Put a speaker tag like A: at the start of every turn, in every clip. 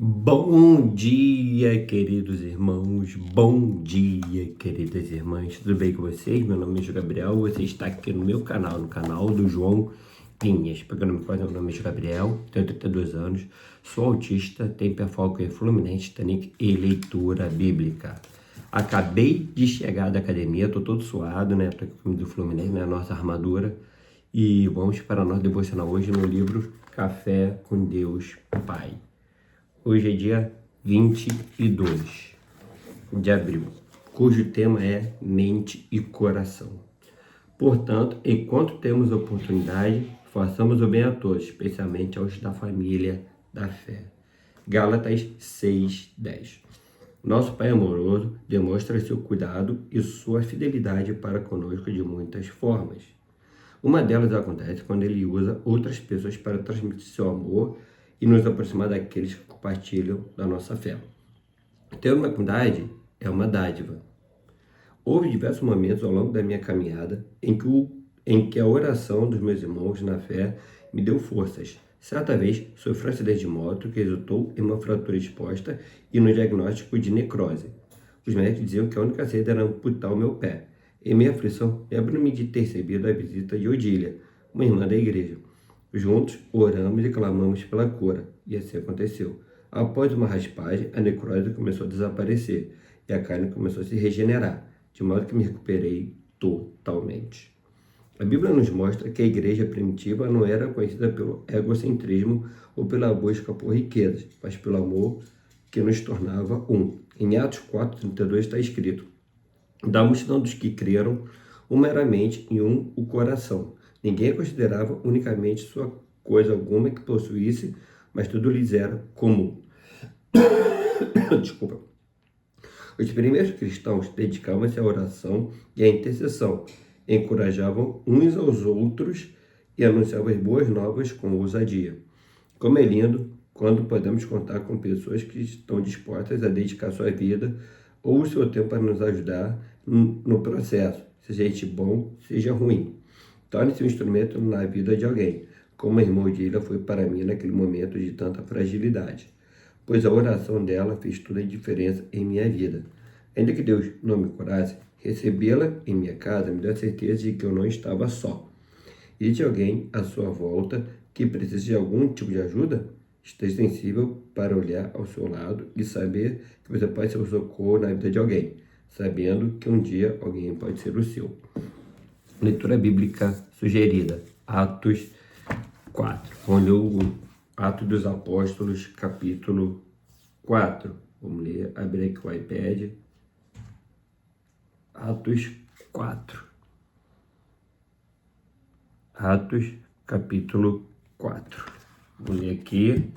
A: Bom dia, queridos irmãos, bom dia, queridas irmãs, tudo bem com vocês? Meu nome é João Gabriel, você está aqui no meu canal, no canal do João Pinhas. Para quem não me conhece, meu nome é João Gabriel, tenho 32 anos, sou autista, tenho hiperfoco em Fluminense, Titanic e leitura bíblica. Acabei de chegar da academia, tô todo suado, né? Tô aqui com o do Fluminense, né? Nossa armadura. E vamos para a nossa devocional hoje no livro Café com Deus Pai. Hoje é dia 22 de abril, cujo tema é mente e coração. Portanto, enquanto temos oportunidade, façamos o bem a todos, especialmente aos da família da fé. Gálatas 6:10. Nosso Pai amoroso demonstra seu cuidado e sua fidelidade para conosco de muitas formas. Uma delas acontece quando ele usa outras pessoas para transmitir seu amor e nos aproximar daqueles que compartilham da nossa fé. Ter uma comunidade é uma dádiva. Houve diversos momentos ao longo da minha caminhada em que a oração dos meus irmãos na fé me deu forças. Certa vez, sofri um acidente de moto que resultou em uma fratura exposta e no diagnóstico de necrose. Os médicos diziam que a única saída era amputar o meu pé. Em minha aflição, lembro-me de ter recebido a visita de Odília, uma irmã da igreja. Juntos, oramos e clamamos pela cura, e assim aconteceu. Após uma raspagem, a necrose começou a desaparecer e a carne começou a se regenerar, de modo que me recuperei totalmente. A Bíblia nos mostra que a igreja primitiva não era conhecida pelo egocentrismo ou pela busca por riquezas, mas pelo amor que nos tornava um. Em Atos 4:32 está escrito: da multidão dos que creram, uma era a mente e o coração. Ninguém considerava unicamente sua coisa alguma que possuísse, mas tudo lhes era comum. Desculpa. Os primeiros cristãos dedicavam-se à oração e à intercessão, encorajavam uns aos outros e anunciavam as boas novas com ousadia. Como é lindo quando podemos contar com pessoas que estão dispostas a dedicar sua vida ou o seu tempo para nos ajudar no processo, seja este bom, seja ruim. Torne-se um instrumento na vida de alguém, como a irmã Odília foi para mim naquele momento de tanta fragilidade, pois a oração dela fez toda a diferença em minha vida. Ainda que Deus não me curasse, recebê-la em minha casa me deu a certeza de que eu não estava só. E de alguém à sua volta que precisa de algum tipo de ajuda, esteja sensível para olhar ao seu lado e saber que você pode ser o socorro na vida de alguém, sabendo que um dia alguém pode ser o seu. Leitura bíblica sugerida, Atos 4. Vamos ler o Atos dos Apóstolos, capítulo 4. Vamos ler, abrir aqui o iPad. Atos 4. Atos, capítulo 4. Vou ler aqui.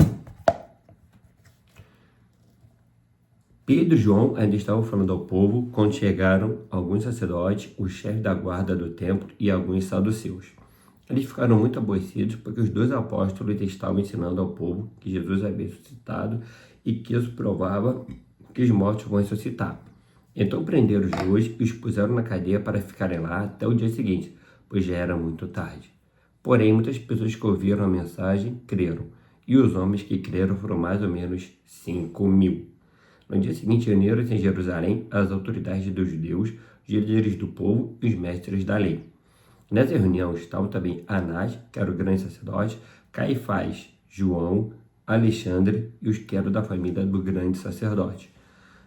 A: Pedro e João ainda estavam falando ao povo quando chegaram alguns sacerdotes, o chefe da guarda do templo e alguns saduceus. Eles ficaram muito aborrecidos porque os dois apóstolos estavam ensinando ao povo que Jesus havia ressuscitado e que isso provava que os mortos vão ressuscitar. Então prenderam os dois e os puseram na cadeia para ficarem lá até o dia seguinte, pois já era muito tarde. Porém, muitas pessoas que ouviram a mensagem creram, e os homens que creram foram mais ou menos 5.000. No dia seguinte, reuniram-se em Jerusalém as autoridades dos judeus, os líderes do povo e os mestres da lei. Nessa reunião estavam também Anás, que era o grande sacerdote, Caifás, João, Alexandre e os que eram da família do grande sacerdote.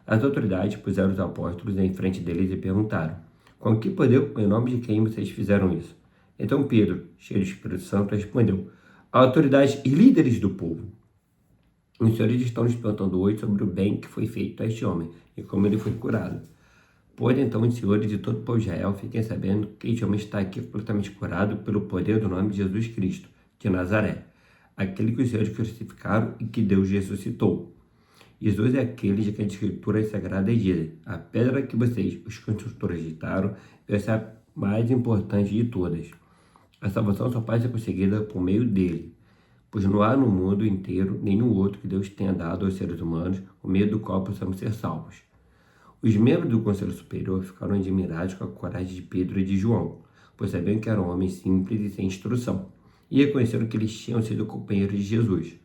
A: As autoridades puseram os apóstolos em frente deles e perguntaram: com que poder, em nome de quem vocês fizeram isso? Então Pedro, cheio do Espírito Santo, respondeu: autoridades e líderes do povo. Os senhores estão nos perguntando hoje sobre o bem que foi feito a este homem e como ele foi curado. Pois então os senhores de todo o povo de Israel fiquem sabendo que este homem está aqui completamente curado pelo poder do nome de Jesus Cristo, de Nazaré, aquele que os senhores crucificaram e que Deus ressuscitou. Jesus é aquele de que as escrituras sagradas dizem: a pedra que vocês, os construtores, rejeitaram, essa é a mais importante de todas. A salvação só pode ser conseguida por meio dele, pois não há no mundo inteiro nenhum outro que Deus tenha dado aos seres humanos, por meio do qual possamos ser salvos. Os membros do Conselho Superior ficaram admirados com a coragem de Pedro e de João, pois sabiam que eram homens simples e sem instrução, e reconheceram que eles tinham sido companheiros de Jesus.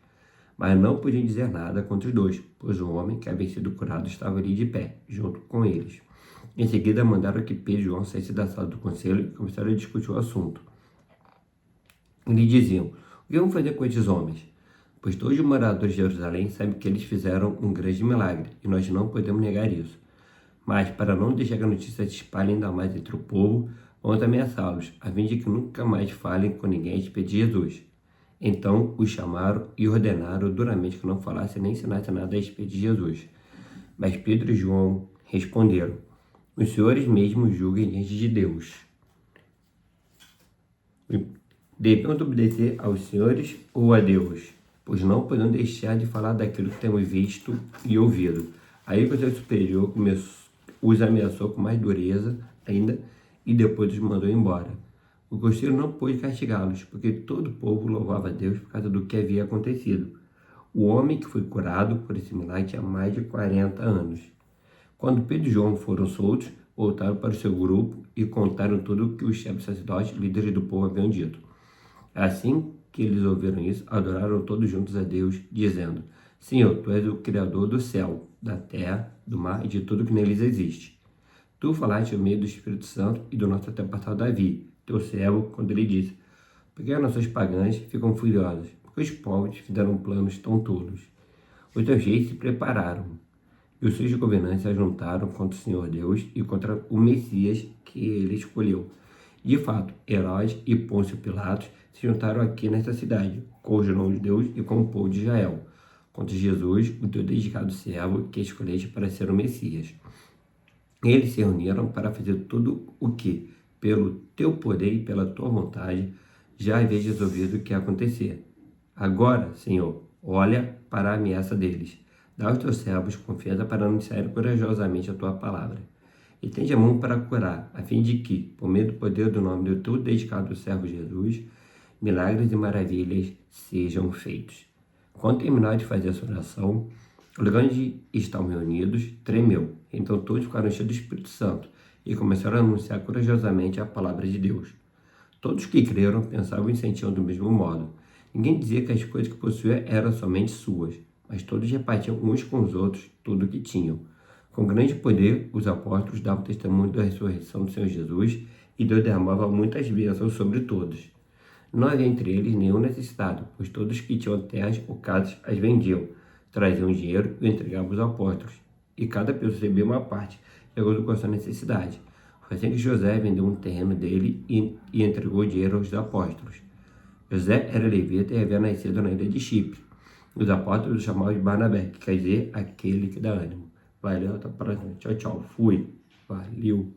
A: mas não podiam dizer nada contra os dois, pois o homem que havia sido curado estava ali de pé, junto com eles. Em seguida, mandaram que Pedro e João saíssem da sala do conselho e começaram a discutir o assunto. Eles diziam: o que vamos fazer com estes homens? Pois todos os moradores de Jerusalém sabem que eles fizeram um grande milagre, e nós não podemos negar isso. Mas, para não deixar que a notícia se espalhe ainda mais entre o povo, vamos ameaçá-los, a fim de que nunca mais falem com ninguém a respeito de Jesus. Então os chamaram e ordenaram duramente que não falassem nem ensinassem nada a respeito de Jesus. Mas Pedro e João responderam: os senhores mesmos julguem diante de Deus. Devemos obedecer aos senhores ou a Deus? Pois não podemos deixar de falar daquilo que temos visto e ouvido. Aí o conselho superior os ameaçou com mais dureza ainda e depois os mandou embora. O conselho não pôde castigá-los, porque todo o povo louvava a Deus por causa do que havia acontecido. O homem que foi curado por esse milagre tinha mais de 40 anos. Quando Pedro e João foram soltos, voltaram para o seu grupo e contaram tudo o que os chefes sacerdotes, líderes do povo, haviam dito. Assim que eles ouviram isso, adoraram todos juntos a Deus, dizendo: Senhor, Tu és o Criador do céu, da terra, do mar e de tudo que neles existe. Tu falaste ao meio do Espírito Santo e do nosso antepassado Davi, teu servo, quando ele disse: por que as nações pagãs ficam furiosas? Porque os povos fizeram planos tão tolos. Os teus reis se prepararam, e os seus governantes se ajuntaram contra o Senhor Deus e contra o Messias que ele escolheu. De fato, Herodes e Pôncio Pilatos se juntaram aqui nesta cidade, com os não-judeus e com o povo de Israel, contra Jesus, o teu dedicado servo que escolheste para ser o Messias. Eles se reuniram para fazer tudo o que, pelo teu poder e pela tua vontade, já havias resolvido que ia acontecer. Agora, Senhor, olha para a ameaça deles. Dá aos teus servos confiança para anunciar corajosamente a tua palavra. Estende a mão para curar, a fim de que, por meio do poder do nome do teu dedicado servo Jesus, milagres e maravilhas sejam feitos. Quando terminaram de fazer a sua oração, o lugar onde estavam reunidos tremeu. Então todos ficaram cheios do Espírito Santo e começaram a anunciar corajosamente a palavra de Deus. Todos que creram pensavam e sentiam do mesmo modo. Ninguém dizia que as coisas que possuía eram somente suas, mas todos repartiam uns com os outros tudo o que tinham. Com grande poder, os apóstolos davam testemunho da ressurreição do Senhor Jesus e Deus derramava muitas bênçãos sobre todos. Não havia entre eles nenhum necessitado, pois todos que tinham terras ou casas as vendiam, traziam dinheiro e entregavam aos apóstolos, e cada pessoa recebia uma parte, de acordo com a sua necessidade. Foi assim que José vendeu um terreno dele e entregou o dinheiro aos apóstolos. José era levita e havia nascido na ilha de Chipre. Os apóstolos o chamavam de Barnabé, que quer dizer aquele que dá ânimo. Valeu, até a próxima. Tchau, tchau. Fui. Valeu.